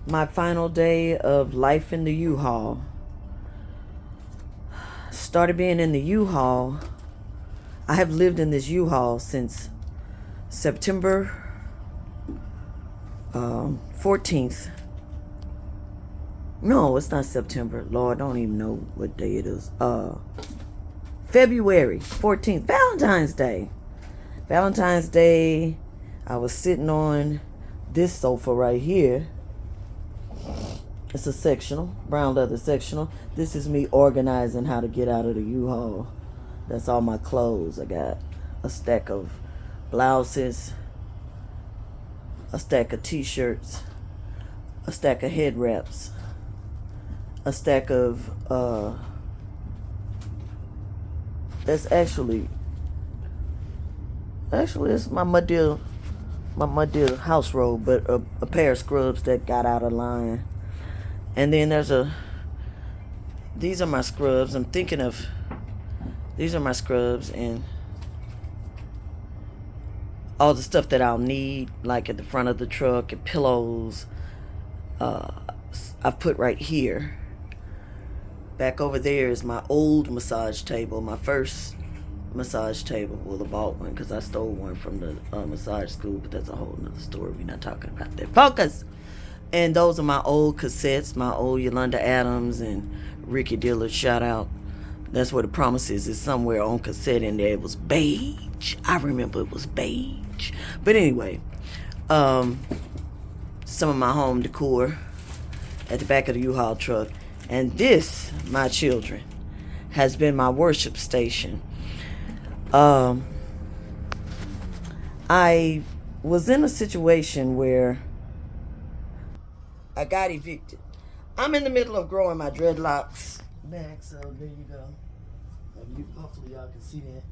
My final day of life in the U-Haul. Started being in the U-Haul. I have lived in this U-Haul since September 14th. No, it's not September. Lord, I don't even know what day it is. February 14th, Valentine's Day. Valentine's Day, I was sitting on this sofa right here. It's a sectional, brown leather sectional. This is me organizing how to get out of the U-Haul. That's all my clothes. I got a stack of blouses, a stack of t-shirts, a stack of head wraps, a stack of, that's actually it's my Muddeal house robe, but a pair of scrubs that got out of line. And then these are my scrubs. I'm thinking of, these are my scrubs and all the stuff that I'll need, like at the front of the truck, and pillows, I've put right here. Back over there is my old massage table, my first massage table. Well, I bought one because I stole one from the massage school, but that's a whole nother story. We're not talking about that. Focus! And those are my old cassettes, my old Yolanda Adams and Ricky Dillard, shout out. That's where the Promises is somewhere on cassette in there. It was beige. I remember it was beige. But anyway, some of my home decor at the back of the U-Haul truck. And this, my children, has been my worship station. I was in a situation where I got evicted. I'm in the middle of growing my dreadlocks back, so there you go. Hopefully y'all can see that.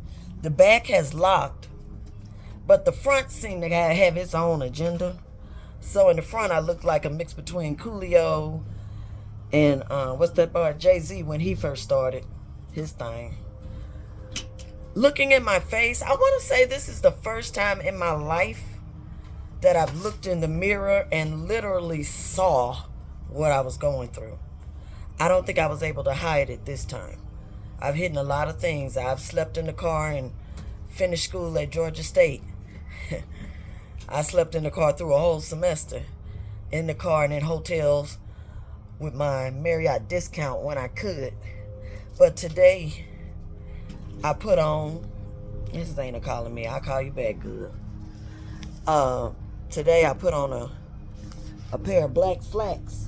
The back has locked, but the front seemed to have its own agenda. So in the front, I looked like a mix between Coolio and what's that boy, Jay-Z, when he first started his thing. Looking at my face, I want to say this is the first time in my life that I've looked in the mirror and literally saw what I was going through. I don't think I was able to hide it this time. I've hidden a lot of things. I've slept in the car and finished school at Georgia State. I slept in the car through a whole semester, in the car and in hotels with my Marriott discount when I could. But today, I put on, this is Ain't calling me, I'll call you back good. Today I put on a pair of black slacks.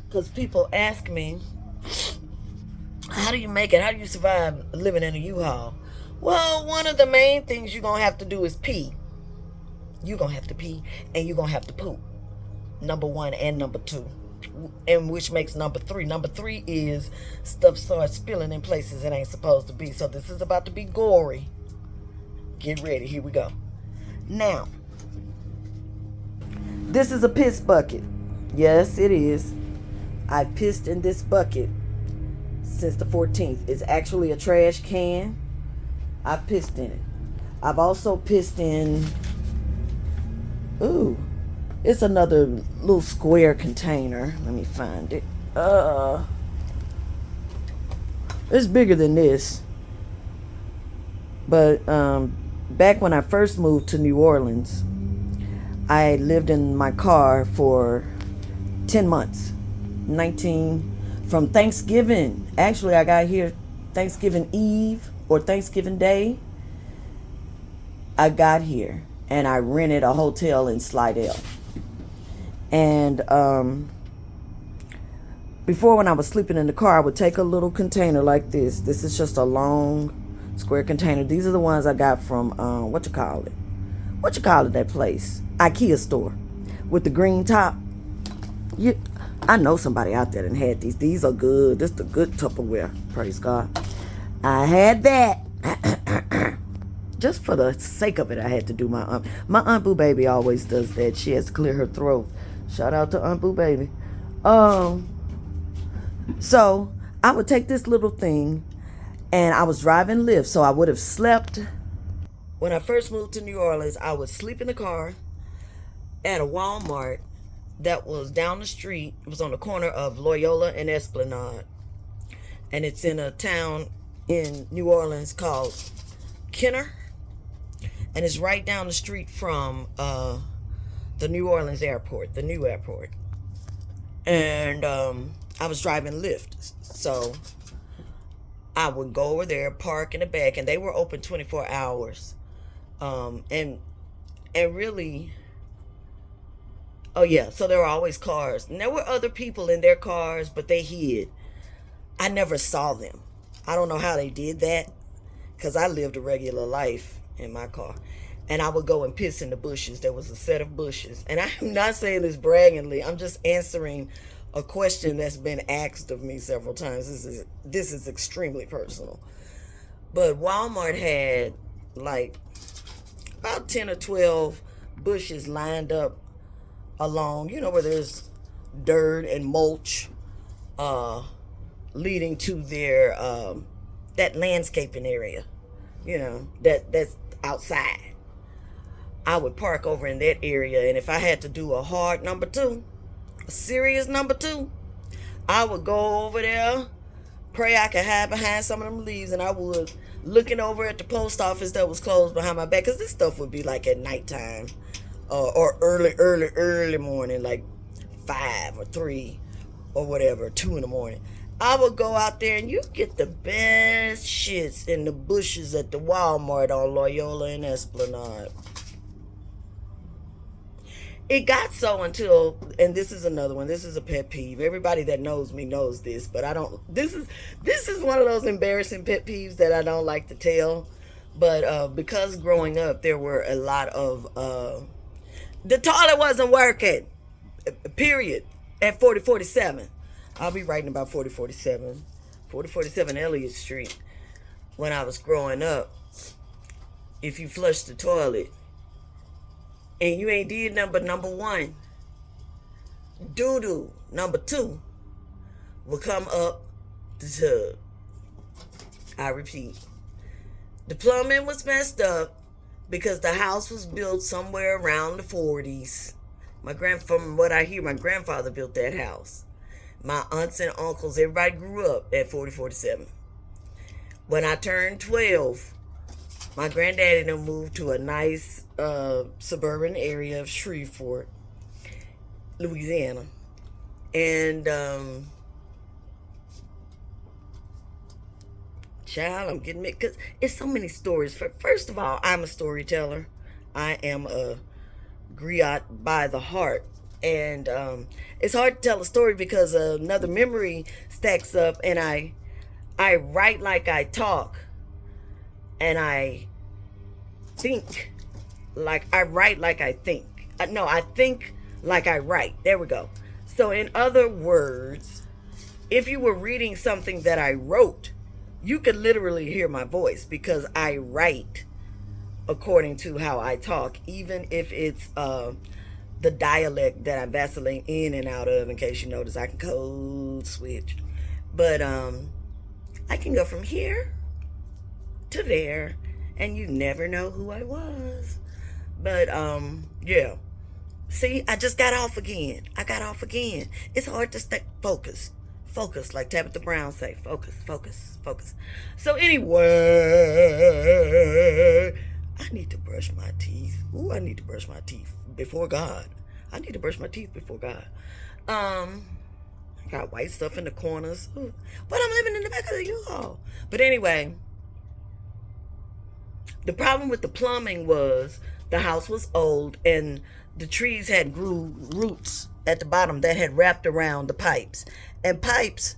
Because people ask me, how do you make it? How do you survive living in a U-Haul? Well, one of the main things you're going to have to do is pee. You're going to have to pee and you're going to have to poop. Number one and number two. And which makes number three. Number three is stuff starts spilling in places it ain't supposed to be. So this is about to be gory. Get ready. Here we go. Now, this is a piss bucket. Yes, it is. I've pissed in this bucket since the 14th. It's actually a trash can. I've pissed in it. I've also pissed in, ooh, it's another little square container. Let me find it. It's bigger than this. But back when I first moved to New Orleans, I lived in my car for 10 months. From Thanksgiving. Actually, I got here Thanksgiving Eve or Thanksgiving Day. I got here and I rented a hotel in Slidell. And before, when I was sleeping in the car, I would take a little container like this. This is just a long square container. These are the ones I got from what you call it, that place, IKEA store with the green top. I know somebody out there that had these are good. This is the good Tupperware, praise God. I had that just for the sake of it. I had to do my Aunt Boo Baby always does that. She has to clear her throat. Shout out to Aunt Boo Baby. So I would take this little thing, and I was driving Lyft, so I would have slept. When I first moved to New Orleans, I would sleep in the car, at a Walmart that was down the street. It was on the corner of Loyola and Esplanade. And it's in a town in New Orleans called Kenner. And it's right down the street from the New Orleans airport, the new airport. And I was driving Lyft. So I would go over there, park in the back, and they were open 24 hours. And really, oh yeah, so there were always cars. And there were other people in their cars, but they hid. I never saw them. I don't know how they did that, because I lived a regular life in my car. And I would go and piss in the bushes. There was a set of bushes. And I'm not saying this braggingly. I'm just answering a question that's been asked of me several times. This is extremely personal. But Walmart had like about 10 or 12 bushes lined up along, where there's dirt and mulch leading to their that landscaping area, that's outside. I would park over in that area, and if I had to do a hard number two, a serious number two, I would go over there, pray I could hide behind some of them leaves, and I would, looking over at the post office that was closed behind my back, because this stuff would be like at nighttime, or early morning, like 5 or 3 or whatever, 2 in the morning. I would go out there, and you get the best shits in the bushes at the Walmart on Loyola and Esplanade. It got so until, and this is another one, this is a pet peeve. Everybody that knows me knows this, but I don't, this is one of those embarrassing pet peeves that I don't like to tell. But because growing up, there were a lot of, the toilet wasn't working, period, at 4047. I'll be writing about 4047 Elliott Street. When I was growing up, if you flush the toilet, and you ain't did number one, doo-doo number 2 will come up the tub. I repeat. The plumbing was messed up because the house was built somewhere around the 40s. From what I hear, my grandfather built that house. My aunts and uncles, everybody grew up at 4047. When I turned 12, my granddaddy and them moved to a nice suburban area of Shreveport, Louisiana. And child, I'm getting it because it's so many stories. First of all, I'm a storyteller. I am a griot by the heart. And it's hard to tell a story because another memory stacks up, and I write like I talk, and I think like I write like I think. No, I think like I write. There we go. So in other words, if you were reading something that I wrote, you could literally hear my voice because I write according to how I talk, even if it's the dialect that I vacillate in and out of. In case you notice, I can code switch. But I can go from here to there, and you never know who I was. But yeah. See, I just got off again. It's hard to stay focused. Focus, like Tabitha Brown say. Focus. So anyway, I need to brush my teeth. I need to brush my teeth before God. I got white stuff in the corners. Ooh. But I'm living in the back of the U-Haul. But anyway, the problem with the plumbing was the house was old and the trees had grew roots at the bottom that had wrapped around the pipes. And pipes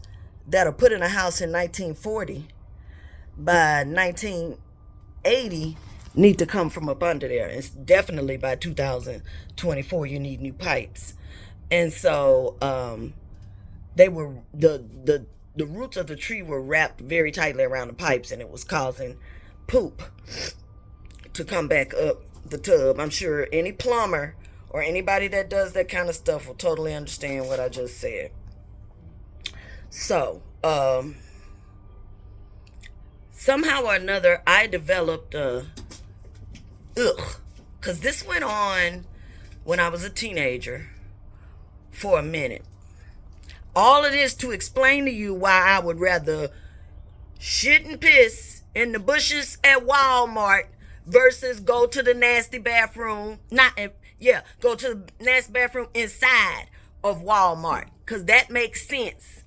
that are put in a house in 1940 by 1980 need to come from up under there. It's definitely by 2024 you need new pipes. And so they were the roots of the tree were wrapped very tightly around the pipes, and it was causing poop to come back up the tub. I'm sure any plumber or anybody that does that kind of stuff will totally understand what I just said. So somehow or another I developed because this went on when I was a teenager for a minute. All of this to explain to you why I would rather shit and piss in the bushes at Walmart versus go to the nasty bathroom. Go to the nasty bathroom inside of Walmart. Because that makes sense.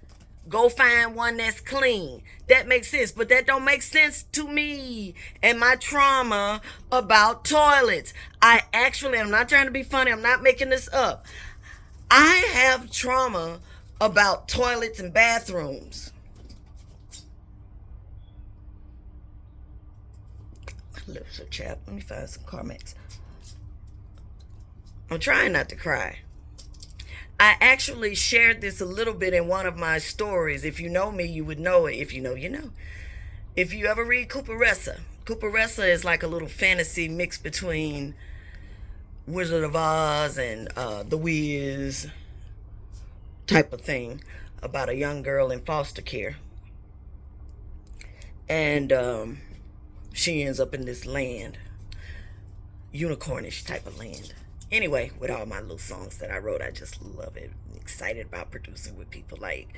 Go find one that's clean. That makes sense. But that don't make sense to me and my trauma about toilets. I'm not trying to be funny. I'm not making this up. I have trauma about toilets and bathrooms. My lips are chapped. Let me find some Carmex. I'm trying not to cry. I actually shared this a little bit in one of my stories. If you know me, you would know it. If you know, you know. If you ever read Cuparessa is like a little fantasy mix between Wizard of Oz and The Wiz type of thing about a young girl in foster care. And she ends up in this land, unicornish type of land. Anyway, with all my little songs that I wrote, I just love it. I'm excited about producing with people like,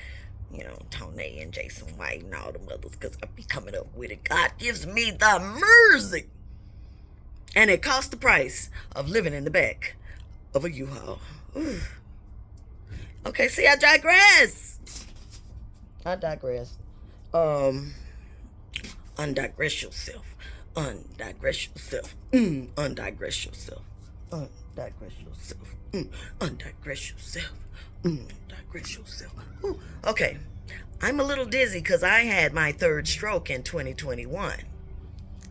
you know, Tony and Jason White and all the others, because I be coming up with it. God gives me the music. And it costs the price of living in the back of a Uhaul. Okay, see, I digress. Undigress yourself. Undigress yourself. Undigress yourself. Undigress yourself. Undigress yourself. Digress yourself. Okay, I'm a little dizzy because I had my third stroke in 2021.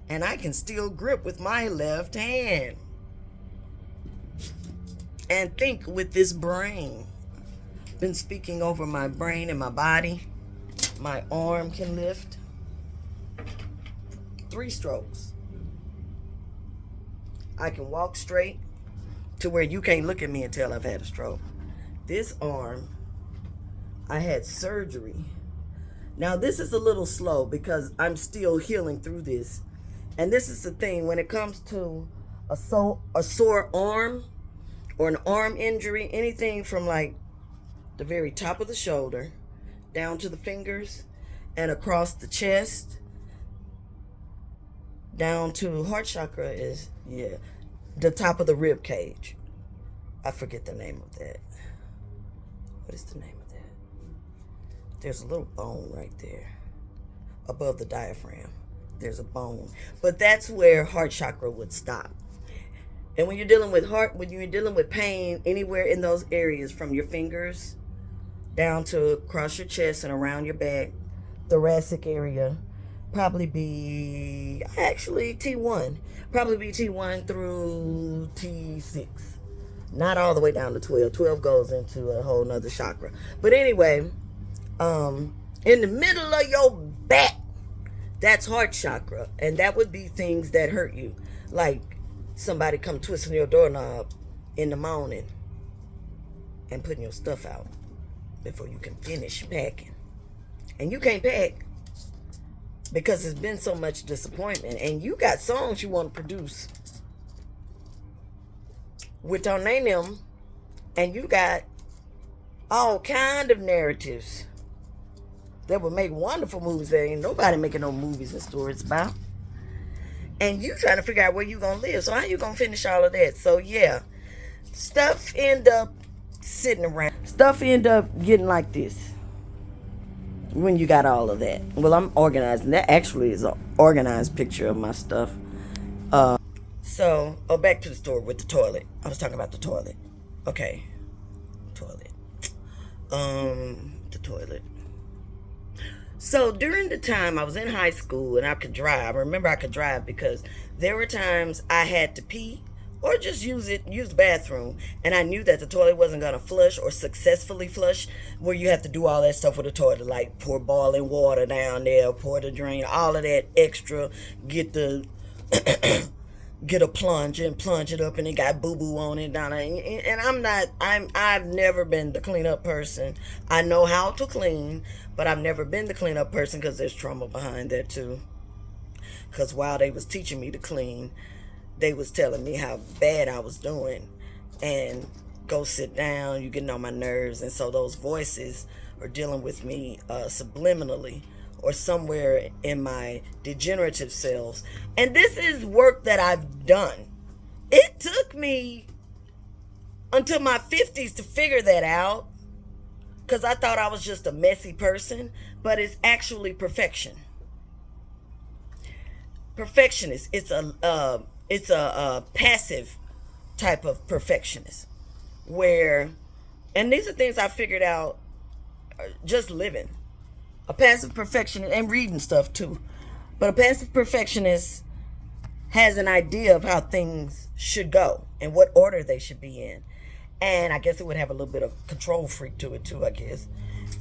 And I can still grip with my left hand. And think with this brain. Been speaking over my brain and my body. My arm can lift. 3 strokes. I can walk straight to where you can't look at me until I've had a stroke. This arm, I had surgery. Now this is a little slow because I'm still healing through this. And this is the thing, when it comes to a sore arm or an arm injury, anything from like the very top of the shoulder down to the fingers and across the chest down to heart chakra is, the top of the rib cage. I forget the name of that. What is the name of that? There's a little bone right there above the diaphragm. There's a bone, but that's where heart chakra would stop. And when you're dealing with pain anywhere in those areas, from your fingers down to across your chest and around your back, thoracic area, probably be T1 through T6, not all the way down to 12 goes into a whole nother chakra. But anyway, in the middle of your back, that's heart chakra. And that would be things that hurt you, like somebody come twisting your doorknob in the morning and putting your stuff out before you can finish packing. And you can't pack because there's been so much disappointment, and you got songs you want to produce with your name, and you got all kind of narratives that would make wonderful movies that ain't nobody making no movies and stories about. And you trying to figure out where you gonna live. So how you gonna finish all of that? So yeah, stuff end up sitting around. Stuff end up getting like this when you got all of that. Well, I'm organizing. That actually is an organized picture of my stuff. So back to the story with the toilet. I was talking about the toilet. Okay. Toilet. The toilet. So during the time I was in high school and I could drive, I remember I could drive because there were times I had to pee or just use the bathroom, and I knew that the toilet wasn't going to flush or successfully flush, where you have to do all that stuff with the toilet, like pour boiling water down there, pour the drain, all of that extra, get a plunge and plunge it up, and it got boo-boo on it down there. And I've never been the cleanup person. I know how to clean, but I've never been the cleanup person because there's trauma behind that too. Because while they was teaching me to clean, they was telling me how bad I was doing. and go sit down. You're getting on my nerves. And so those voices are dealing with me subliminally or somewhere in my degenerative cells. And this is work that I've done. It took me until my 50s to figure that out, because I thought I was just a messy person, but it's actually perfection. Perfectionist. It's a passive type of perfectionist, where, and these are things I figured out just living. A passive perfectionist, and reading stuff too, but a passive perfectionist has an idea of how things should go and what order they should be in. And I guess it would have a little bit of control freak to it too, I guess.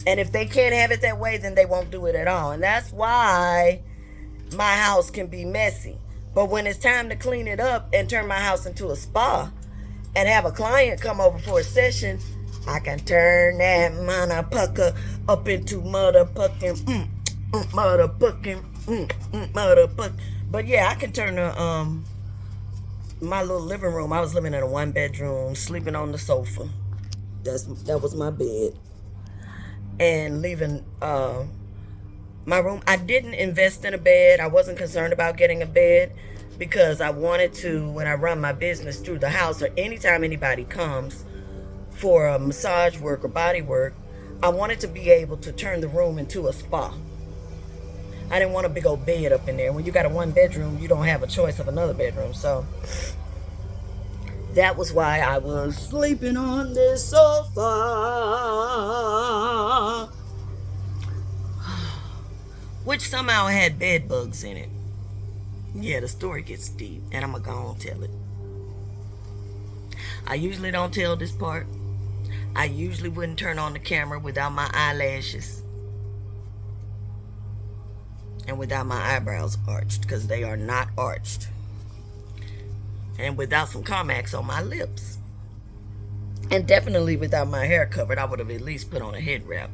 And if they can't have it that way, then they won't do it at all. And that's why my house can be messy. But when it's time to clean it up and turn my house into a spa and have a client come over for a session, I can turn that motherfucker up into motherfucking motherfucking. But yeah, I can turn the my little living room. I was living in a 1-bedroom, sleeping on the sofa. That was my bed. And leaving my room. I didn't invest in a bed. I wasn't concerned about getting a bed because I wanted to, when I run my business through the house, or anytime anybody comes for a massage work or body work, I wanted to be able to turn the room into a spa. I didn't want a big old bed up in there. When you got a 1-bedroom, you don't have a choice of another bedroom. So that was why I was sleeping on this sofa, which somehow had bed bugs in it. Yeah, the story gets deep, and I'm gonna go and tell it. I usually don't tell this part. I usually wouldn't turn on the camera without my eyelashes and without my eyebrows arched, because they are not arched, and without some Carmex on my lips, and definitely without my hair covered. I would have at least put on a head wrap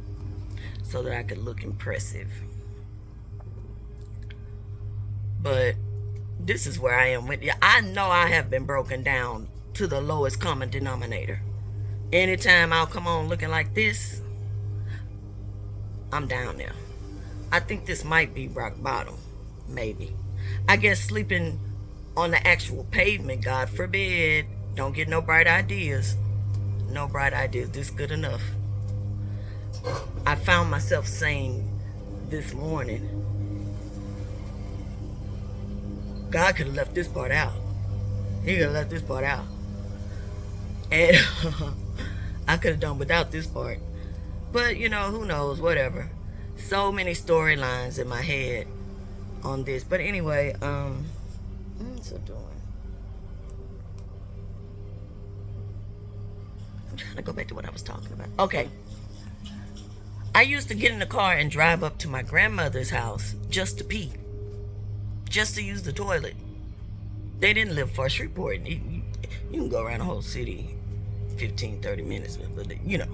so that I could look impressive. But this is where I am with you. I know I have been broken down to the lowest common denominator. Anytime I'll come on looking like this, I'm down there. I think this might be rock bottom, maybe. I guess sleeping on the actual pavement, God forbid, don't get no bright ideas. No bright ideas, this good enough. I found myself saying this morning, God could have left this part out. He could have left this part out. And I could have done without this part. But, you know, who knows, whatever. So many storylines in my head on this. But anyway, what's it doing? I'm trying to go back to what I was talking about. Okay. I used to get in the car and drive up to my grandmother's house just to pee. Just to use the toilet. They didn't live far. Shreveport. You can go around the whole city 15, 30 minutes, but you know,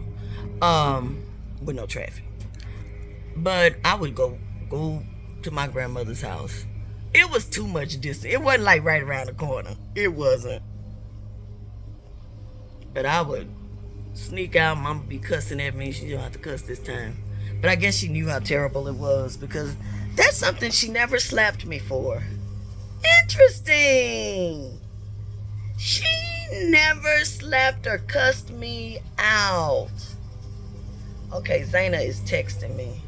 with no traffic. But I would go to my grandmother's house. It was too much distance. It wasn't like right around the corner. It wasn't. But I would sneak out. Mama be cussing at me. She don't have to cuss this time. But I guess she knew how terrible it was, because that's something she never slapped me for. Interesting. She never slapped or cussed me out. Okay, Zaina is texting me.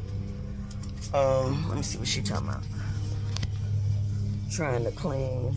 Let me see what she's talking about. Trying to clean